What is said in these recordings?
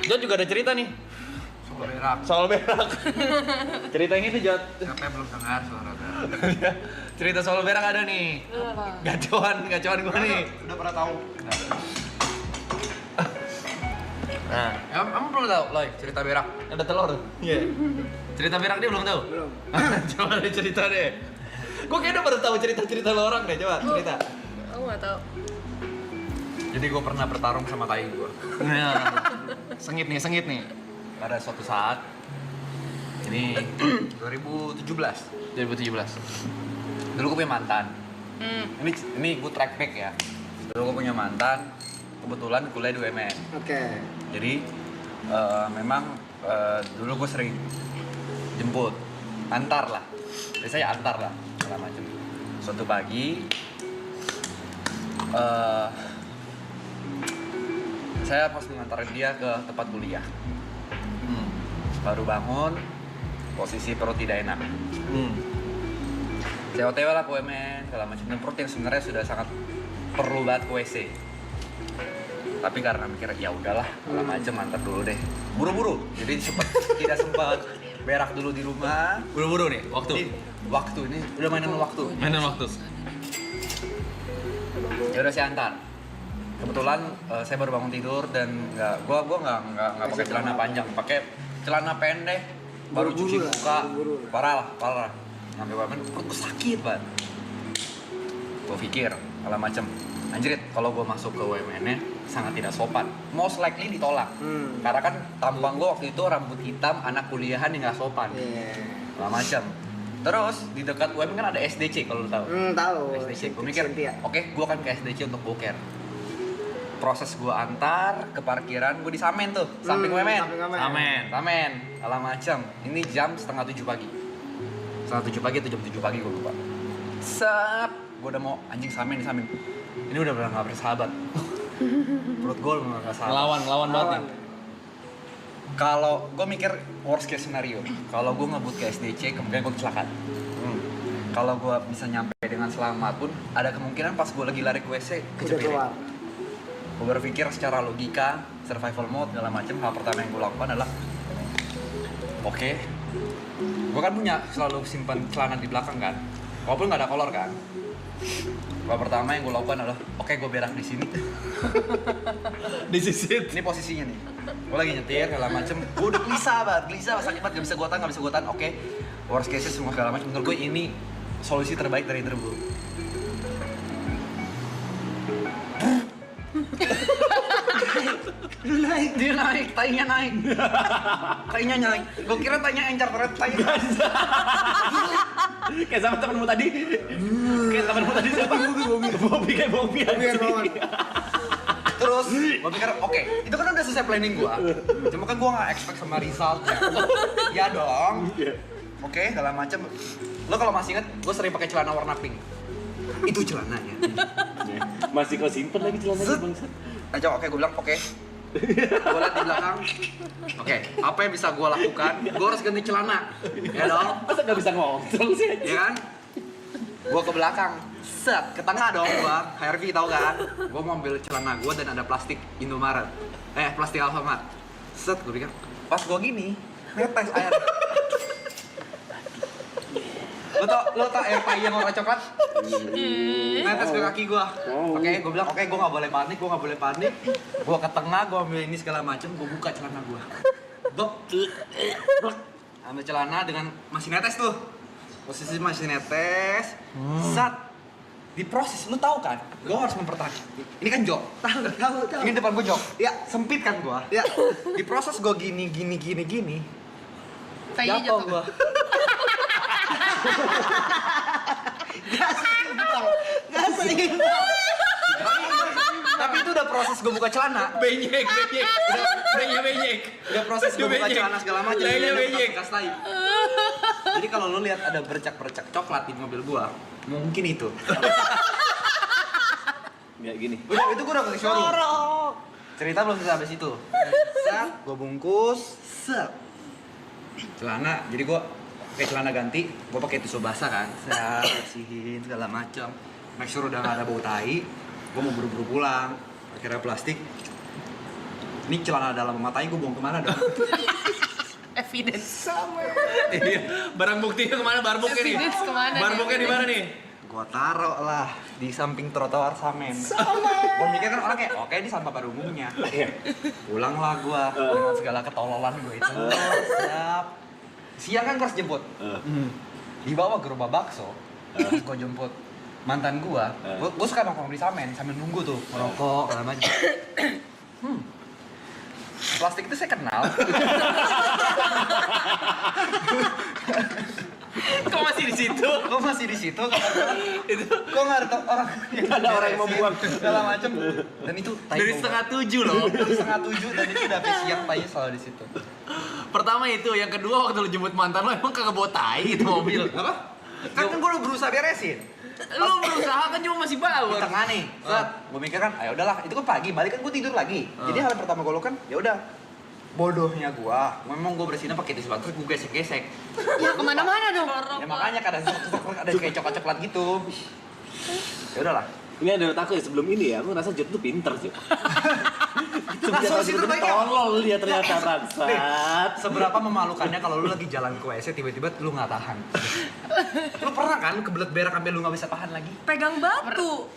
Jod juga ada cerita nih. Soal berak. Cerita ini tuh Jod. Siapa yang belum dengar suara berak? Cerita soal berak ada nih. Gacoan gua nih. Udah pernah tahu? Nah, Emang belum tahu, Loy, cerita berak? ada telur. Iya. Cerita berak dia belum tahu? Belum. Coba deh cerita deh. Gua kayaknya baru tahu cerita-cerita lo orang deh, coba cerita. Aku nggak tahu. Jadi gue pernah bertarung sama tai gue. Nah, sengit nih. Pada suatu saat, ini 2017. 2017. Dulu gue punya mantan. Ini gue track back ya. Dulu gue punya mantan, kebetulan kuliah di UMN. Oke. Jadi memang dulu gue sering jemput, antar lah. Biasanya antar lah, segala macam. Suatu pagi, saya pas mengantarin dia ke tempat kuliah. Baru bangun, posisi perut tidak enak. Saya OTW lah ke UMN, segala macam. Dan perut yang sebenarnya sudah sangat perlu banget ke WC. Tapi karena mikir ya udahlah, segala macam antar dulu deh. Buru-buru, jadi tidak sempat berak dulu di rumah. Buru-buru nih, Waktu ini udah mainan waktu. Mainan waktu. Ya udah saya antar. Kebetulan saya baru bangun tidur dan gua nggak pakai celana panjang, pakai celana pendek. Baru cuci Buru-buru lah, muka, buru-buru. parah. Sampai wamen perutku sakit banget. Gua pikir kalau macam anjrit kalau gua masuk ke UMN-nya sangat tidak sopan. Most likely ditolak. Karena kan tampang gua waktu itu rambut hitam, anak kuliahan yang nggak sopan. Segala macam. Terus di dekat UMN kan ada SDC kalau lu tahu. Tahu. SDC. Gue mikir, Cynthia. oke, gue akan ke SDC untuk boker. Proses gue antar ke parkiran, gue di Samen tuh, samping UMN. Samen, ala macam. Ini jam 6:30 pagi. 6:30 pagi atau jam 7 pagi gue lupa. Gue udah mau anjing Samen. Ini udah benar nggak bersahabat. Perut gue udah nggak sahabat. Ngelawan banget nih. Kalau gue mikir worst case scenario, kalau gue ngebut ke SDC, kemungkinan gue kecelakaan. Kalau gue bisa nyampe dengan selamat pun, ada kemungkinan pas gue lagi lari ke WC, kecepet. Gue berpikir secara logika, survival mode, segala macam. Hal pertama yang gue lakukan adalah, oke, gue kan punya selalu simpan celana di belakang kan, walaupun nggak ada kolor kan. Hal pertama yang gue lakukan adalah, oke, gue berak di sini. Disisit. Ini posisinya nih. Gue lagi nyetir segala macem. Gue udah gelisah sakit banget, gak bisa gue tahan. Oke, worst case semua segala macem. Menurut gue ini solusi terbaik dari terburuk. Dia naik, tainya naik. Gue kira tainya encar, ternyata tainya. Kayak sama temenmu tadi. Siapa? Bobby. Terus gue pikir oke, itu kan udah selesai planning gue. Cuma kan gue nggak expect sama resultnya. Ya dong. Oke, segala macem. Lo kalau masih inget, gue sering pakai celana warna pink. Itu celananya. Masih kau simpen lagi celananya bangsat. Aja oke, gue bilang oke. Gue liat di belakang. Oke, apa yang bisa gue lakukan? Gue harus ganti celana. Ya dong. Masa nggak bisa ngontrol sih aja? Ya kan? Gue ke belakang. Set, ke tengah dong gua. HRV tau kan? Gua mau ambil celana gua dan ada plastik Indomaret. Plastik Alfamart. Set, gua pikir. Pas gua gini, netes air. Lo tau air pai yang warna coklat? Netes ke kaki gua. Oke, gua bilang oke, gua nggak boleh panik. Gua ke tengah, gua ambil ini segala macem, gua buka celana gua. Ambil celana dengan masih netes tuh. Posisi masih netes. Set. Diproses, lu tahu kan? Gue harus mempertahankan. Ini kan jok. Tahu. Ini depan gue jok. Ya. Sempit kan gue. Ya. Diproses gue gini. Tainya Jatuh jatuh. gue. Gak seimbang. Tapi itu udah proses gue buka celana. Benyek. Udah proses gue buka celana segala macam. Tainya benyek. Bekas tai. Jadi kalau lu lihat ada bercak-bercak coklat di mobil gua, mungkin itu. Ya gini. Udah, itu gua udah ke showroom. Cerita belum selesai sampai situ. Set, gua bungkus, set. Celana, jadi gua pakai celana ganti, gua pakai tisu basah kan. Set, bersihin segala macam. Make sure udah gak ada bau tai. Gua mau buru-buru pulang. Akhirnya plastik. Ini celana dalam matanya gue buang kemana dong? Evidence. Iya, barang buktinya kemana? Barbuknya nih. Evidence kemana nih? Barbuknya di mana nih? Gue taruh lah di samping trotoar Samen. Gue mikir kan orang kayak, oke di sampah pada umumnya. Pulanglah gue dengan segala ketololan gue itu. Siap. Siang kan kelas jemput. Dibawa gerobak bakso. Gue jemput mantan gue suka nongkrong di Samen sambil nunggu tuh merokok segala macam. Plastik itu saya kenal. Kok masih di situ? Kok masih di situ? Itu kok nggak ada orang yang Ada orang yang mau buang. segala macam. Dan itu tai Dari gua. 6:30 loh. Dari 6:30 dan itu udah sampai siang tai selalu di situ. Pertama itu, yang kedua waktu lu jemput mantan lo emang kagak bawa tai itu mobil. Apa? Kan gue udah berusaha beresin. Lu berusaha kan cuma masih Di bawa. tengah nih, gue mikir kan, ayo udahlah, itu kan pagi, balik kan gue tidur lagi. Jadi hal pertama gue lakukan, ya udah, bodohnya gue, memang gue bersihinnya pakai tisu basah, gue gesek-gesek. Ya kemana-mana dong. Ya makanya kadang ada kayak coklat-coklat gitu. Ya udahlah. Ini ada aku ya sebelum ini ya, aku ngerasa Jod tuh pinter sih. Nah, solusi terbaiknya Tolol dia ternyata bangsat. seberapa memalukannya kalau lu lagi jalan ke WC tiba-tiba lu nggak tahan. Lu pernah kan kebelet berak sampai lu nggak bisa tahan lagi? Pegang batu.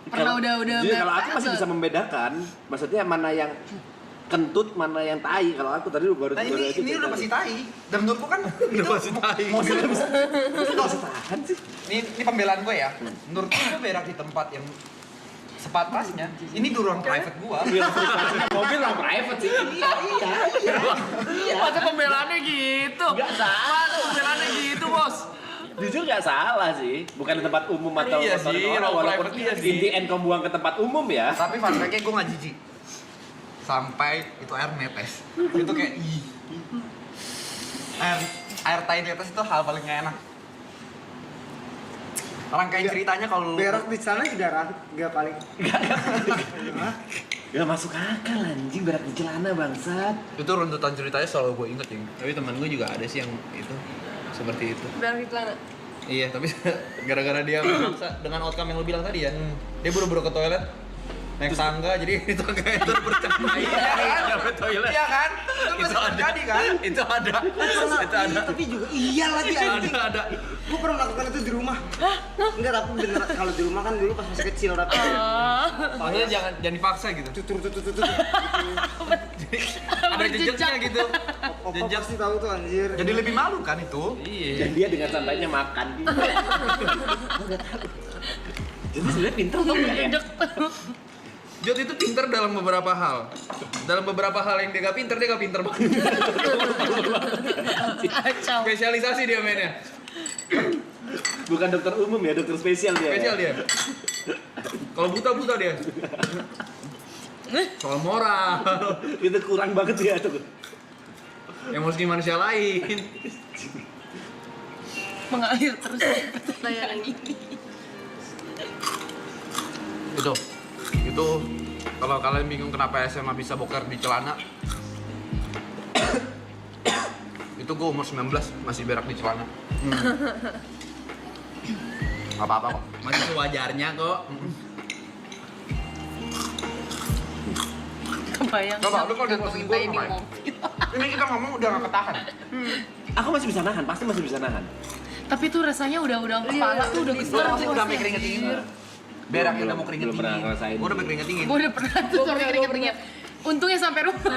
Pernah udah Jadi kalau aku masih tuh. bisa membedakan, maksudnya mana yang kentut, mana yang tai. Kalau aku tadi baru Nah baru aja ini udah tadi. pasti tai. Dan menurutku kan itu pasti tai. mobil bisa. Nggak usah tahan sih. Ini pembelaan gue ya. Menurutku gue berak di tempat yang sepatasnya. Ini di ruang private gua. Mobil lah private sih. Iya. Masa pembelaannya gitu? Nggak salah. Masa pembelaannya gitu, Bos? Jujur nggak salah sih, bukan di tempat umum atau Iya kotoran sih, orang, ruang walaupun private iya sih. in the end kau buang ke tempat umum ya. Tapi fun fact-nya gue nggak jijik. Sampai itu air netes. Itu kayak ih. Air tai netes itu hal paling gak enak. Rangkaian ceritanya kalau lu Berak di sana juga gak paling. Gak masuk akal anjing berak di celana bangsat. itu runtutan ceritanya selalu gue inget ya. Tapi teman gue juga ada sih yang itu seperti itu. Berak di celana. Iya, tapi gara-gara dia memaksa dengan outcome yang lu bilang tadi ya, dia buru-buru ke toilet, naik tangga, jadi itu kayak itu bercerai. Iya kan? Nyampe toilet. Iya kan? Itu Itu pasti ada. terjadi kan? Itu ada. Itu ada. Tapi juga iya lagi anjing. Ada. Gue pernah melakukan itu di rumah. Enggak, tapi bener kalau di rumah kan dulu pas masih kecil tapi Maksudnya jangan dipaksa gitu. tutur. Ada jejaknya gitu. Opa Jejak. pasti tahu tuh anjir. Jadi lebih malu kan itu? Iya. Dan dia dengan santainya makan. Jadi sebenarnya pinter tuh nggak ya? Jod itu pinter dalam beberapa hal. Dalam beberapa hal yang dia gak pinter banget. Kacau. Spesialisasi dia mainnya. Bukan dokter umum ya, dokter spesial dia. Spesial dia. Kalau buta dia. Soal moral. Itu kurang banget ya tuh. Emosi manusia lain. Mengalir terus layanan ini. Itu kalau kalian bingung kenapa SMA bisa boker di celana, itu gue umur 19 masih berak di celana. Gak apa-apa kok. Masih sewajarnya kok. Kebayang. Coba, lu kalau di posisi gua ini ngapain? mobil. Ini kita ngomong udah gak ketahan. Aku masih bisa nahan, pasti masih bisa nahan. Tapi tuh rasanya udah kepala tuh udah Gue geser pasti udah sampai keringet dingin. Berak udah mau keringet Belum pernah dingin. ngerasain. Gue udah sampai keringet dingin. Gue udah pernah tuh sampai keringet-keringet. Untungnya sampai rumah.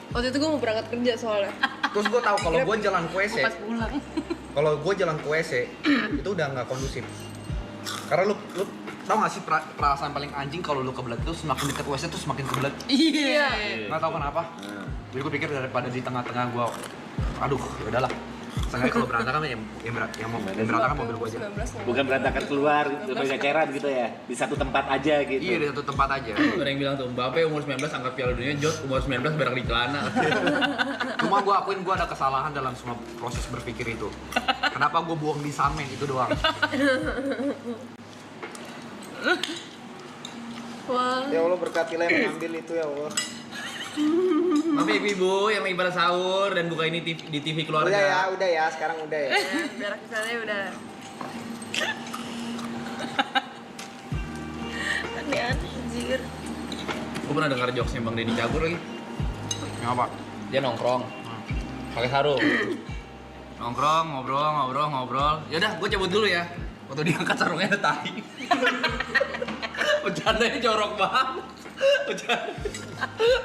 Waktu itu gue mau berangkat kerja soalnya. Terus gue tahu kalau gue jalan ke WC, Pas pulang. kalau gue jalan ke WC itu udah nggak kondusif. Karena lu tau gak sih perasaan paling anjing kalau lu kebelet tuh semakin dekat WC tuh semakin kebelet. Iya. Nggak tahu kenapa. Jadi gue pikir daripada di tengah-tengah gue, aduh, ya udahlah. Seenggaknya kalau berantakan yang berantakan mobil gue aja. 19 Bukan berantakan keluar, gitu, ceceran gitu ya. Di satu tempat aja gitu. Iya di satu tempat aja. Ada yang bilang tuh, Mbappe umur 19 angkat Piala Dunia, Jod umur 19 berak di celana. Cuma gue akuin gue ada kesalahan dalam semua proses berpikir itu. Kenapa gue buang di Samen itu doang? Wah. Ya Allah berkatilah yang mengambil itu ya Allah. Tapi ibu-ibu yang lagi pada sahur dan buka ini di TV keluarga. Udah ya, sekarang udah ya. Berak misalnya udah. Aneh anjir. Gue pernah dengar jokesnya Bang Deddy Cagur lagi. Ngapa? Dia nongkrong pakai sarung. Nongkrong, ngobrol. Yaudah, gue cabut dulu ya. Waktu dia angkat sarungnya ada tai. Bercandanya jorok banget.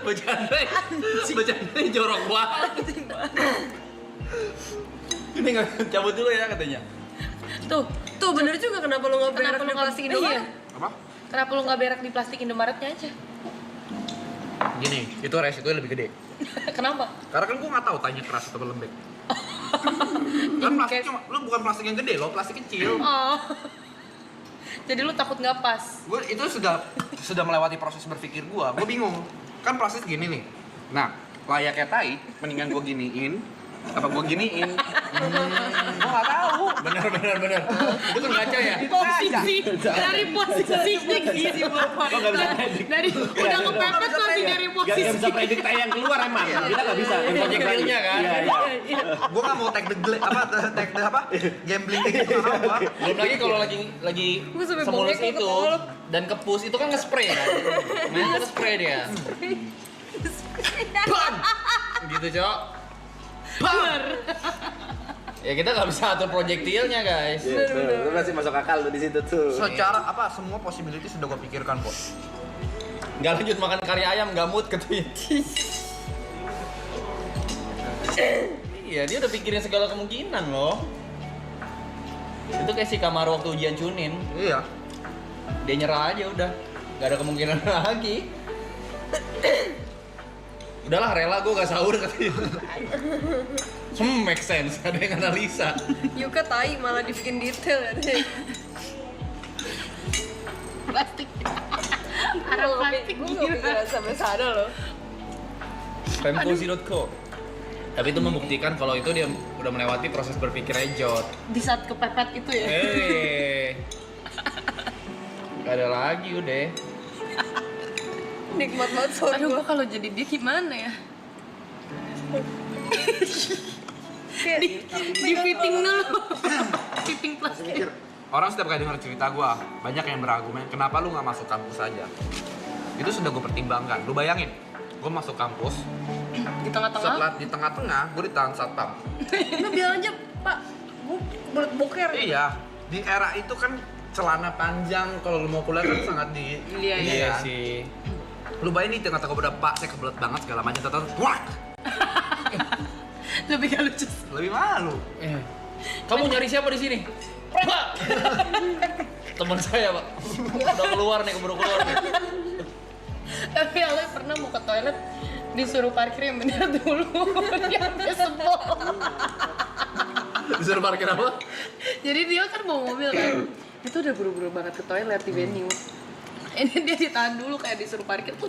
Bercandanya jorok banget. Ini nggak cabut dulu ya katanya. Tuh bener juga kenapa lu nggak berak di plastik Indomaret? Iya. Apa? Kenapa lu nggak berak di plastik Indomaretnya aja? Gini, itu resikonya lebih gede. Kenapa? Karena kan gue nggak tahu tanya keras atau lembek. Kan plastik cuma, lu bukan plastik yang gede, lo plastik kecil. Oh. Jadi lu takut nggak pas? Gue itu sudah melewati proses berpikir gue bingung. Kan proses gini nih. Nah, layaknya tai, mendingan gue giniin apa gue giniin? Gue nggak tahu. Bener. Itu kan ngaca ya? Posisi dari posisinya gitu. Dari udah kepepet langsung dari Gak posisi. bisa predik tai yang keluar emang. Kita nggak bisa. Project realnya kan? Iya. Gue nggak mau tag gambling gitu nggak mau. Belum lagi kalau lagi Gua sampai semulus bengek itu kepala. dan kepus itu kan nge-spray kan? Mainnya nge-spray dia. Bang! Gitu, Cok. Bang! Ya kita nggak bisa atur projektilnya, guys. Iya, bener. Lu masih masuk akal lu di situ tuh. Secara apa semua possibility sudah gue pikirkan kok. Nggak lanjut makan kari ayam, nggak mood katanya. Iya, dia udah pikirin segala kemungkinan loh. Itu kayak si Kamaru waktu ujian Chunin. Iya. Dia nyerah aja udah. Nggak ada kemungkinan lagi. Udahlah rela gue gak sahur katanya. Make sense, ada yang analisa. Yuka tai malah dibikin detail ya deh. Plastik. Arah plastik Gue nggak pikiran sampai sana loh. Femcozy.co. Tapi itu membuktikan kalau itu dia udah melewati proses berpikirnya Jot. Di saat kepepet itu ya. Gak ada lagi udah. Nikmat banget soal Aduh, gue. gua kalau jadi dia gimana ya? Di fitting dulu. Fitting plastik. Orang setiap kali denger cerita gue, banyak yang berargumen, kenapa lu nggak masuk kampus aja? Itu sudah gue pertimbangkan. Lu bayangin, gue masuk kampus, Di tengah-tengah. setelah di tengah-tengah, gue ditahan satpam. Nah bilang aja Pak, gue belet boker. Iya, di era itu kan celana panjang kalau lu mau kuliah kan sangat di Iya, ini Iya kan. sih. Lu bayangin di tengah-tengah udah pak, saya kebelet banget segala macam, tetap wah, Lebih gak lucu. lebih malu. Kamu nyari siapa di sini? Pak. Teman saya, Pak. Udah keluar nih, keburu keluar nih. Tapi Ale pernah mau ke toilet disuruh parkir yang bener dulu. Dia sampai sebel. Disuruh parkir apa? Jadi dia kan bawa mobil kan. Itu udah buru-buru banget ke toilet di venue. Ini dia ditahan dulu kayak disuruh parkir tuh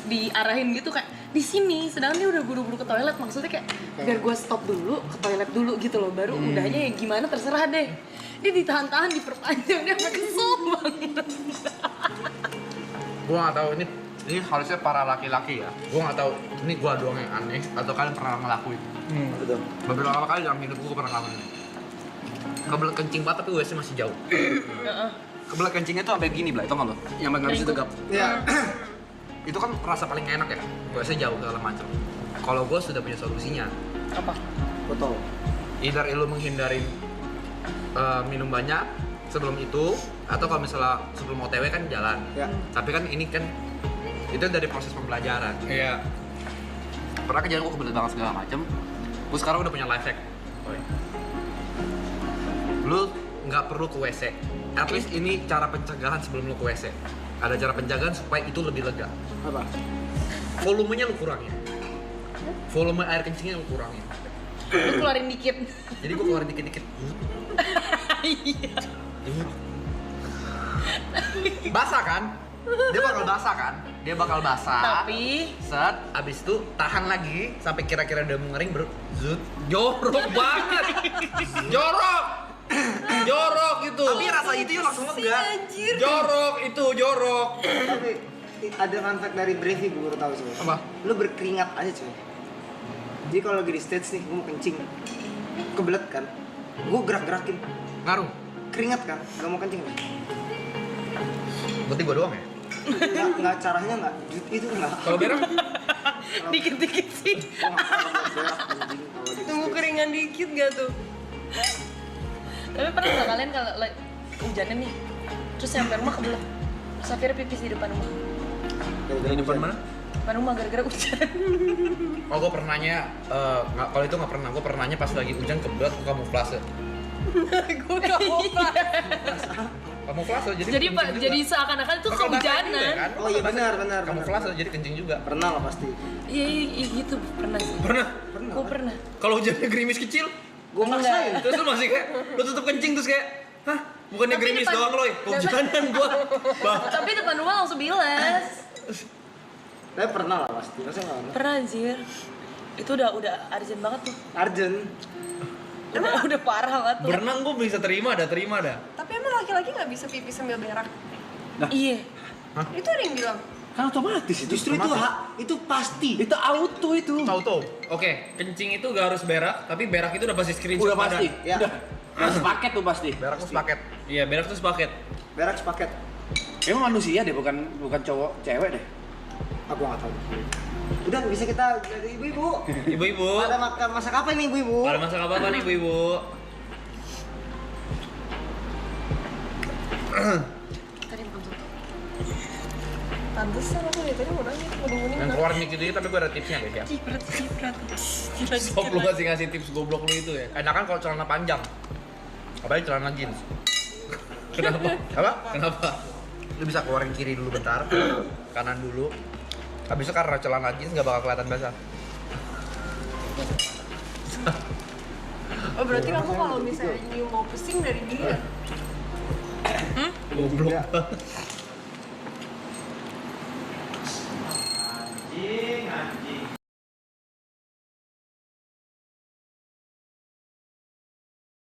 diarahin gitu kayak di sini, sedangkan dia udah buru-buru ke toilet, maksudnya kayak biar gue stop dulu ke toilet dulu gitu loh, baru udahnya ya gimana terserah deh. Dia ditahan-tahan, diperpanjang, dia sampai kesel banget. Gue nggak tahu ini harusnya para laki-laki ya. Gue nggak tahu ini gue doang yang aneh atau kalian pernah ngelakuin. Betul. Beberapa kali dalam hidup gue pernah ngelakuin. Kebelet kencing banget tapi WC masih jauh. Kebelet kencingnya tuh sampai gini belah, itu nggak lo? Yang nggak bisa tegap. Iya. Itu kan rasa paling enak ya. WC jauh segala macam. Kalau gue sudah punya solusinya. Apa? Betul. Either lu menghindari minum banyak sebelum itu, atau kalau misalnya sebelum OTW kan jalan. Ya. Tapi kan ini kan itu dari proses pembelajaran. Iya. Pernah kejadian gue kebelet banget segala macem. Gue sekarang udah punya life hack. Lu nggak perlu ke WC. At least ini cara pencegahan sebelum lu ke WC. Ada cara pencegahan supaya itu lebih lega. Apa? Volumenya lu kurangin. Volume air kencingnya lu kurangin. Lu keluarin dikit. Jadi gue keluarin dikit-dikit. Iya. Basah kan? Dia bakal basah kan? Dia bakal basah. Tapi Set, abis itu tahan lagi sampai kira-kira udah mengering baru zut. Jorok banget. Jorok. Jorok itu. Tapi rasa itu yuk langsung enggak. Jorok itu, jorok. Tapi ada fun fact dari Brevi gue baru tahu cuy. Apa? Lu berkeringat aja cuy. Jadi kalau lagi di stage nih, gue mau kencing, kebelet kan, gue gerak-gerakin, Ngaruh. keringat kan, gak mau kencing kan? Berarti gua doang ya? Nggak caranya nggak itu nggak. Kalau berak Dikit-dikit sih. Gua nggak pernah buat berak anjing kalau di Tunggu stage. keringan dikit gak tuh? Tapi pernah nggak kalian kalau hujannya nih, terus sampai rumah kebelah, terus akhirnya pipis di depan rumah. di depan mana? Depan rumah gara-gara hujan. Oh, gue pernahnya kalau itu nggak pernah. Gue pernahnya pas lagi hujan kebelet ke kamuflase. Gue gak mau. Kamuflase jadi Jadi kencing pak, juga. jadi seakan-akan itu Pakai bahasa kehujanan. juga, kan? Oh iya benar. Kamuflase jadi kencing juga. Pernah lah pasti. Iya, iya gitu pernah sih. Pernah. Gue pernah. Kalau hujannya gerimis kecil, Gua maksain. terus lu masih kayak lu tutup kencing terus kayak, hah? Bukannya Tapi gerimis depan- doang loy, kehujanan gua. Bah. Tapi depan rumah langsung bilas. Tapi pernah lah pasti. Masa nggak pernah? Pernah anjir. Itu udah urgent banget tuh. Arjen. Udah parah banget tuh. Berenang gua bisa terima dah. Tapi emang laki-laki gak bisa pipis sambil berak? Iya. Itu ada yang bilang. Kan otomatis itu. Justru itu itu pasti. Itu auto itu. Tahu. Oke, kencing itu gak harus berak, tapi berak itu udah pasti screenshot Udah pasti. Ya. Udah. Udah sepaket tuh pasti. Berak tuh sepaket. Iya, berak tuh sepaket. Berak sepaket. Emang manusia deh, bukan cowok, cewek deh. Aku nggak tahu. Udah bisa kita jadi ibu-ibu. Ibu-ibu. Pada makan masak apa nih ibu-ibu? Ada masak apa nih ibu-ibu? Tadi belum tutup. Pantesan aku dari tadi mau nanya, mau nungguin. Yang keluar dikit dikit tapi gue ada tipsnya guys ya. Ciprat. Stop lu ngasih tips goblok lu itu ya. Enakan kalau celana panjang. Apalagi celana jeans. Kenapa? Apa? Kenapa? Lu bisa keluarin kiri dulu bentar, kanan dulu. Habis itu karena celana jeans nggak bakal kelihatan basah. Oh berarti kamu kalau misalnya nyium mau pusing dari dia? Goblok.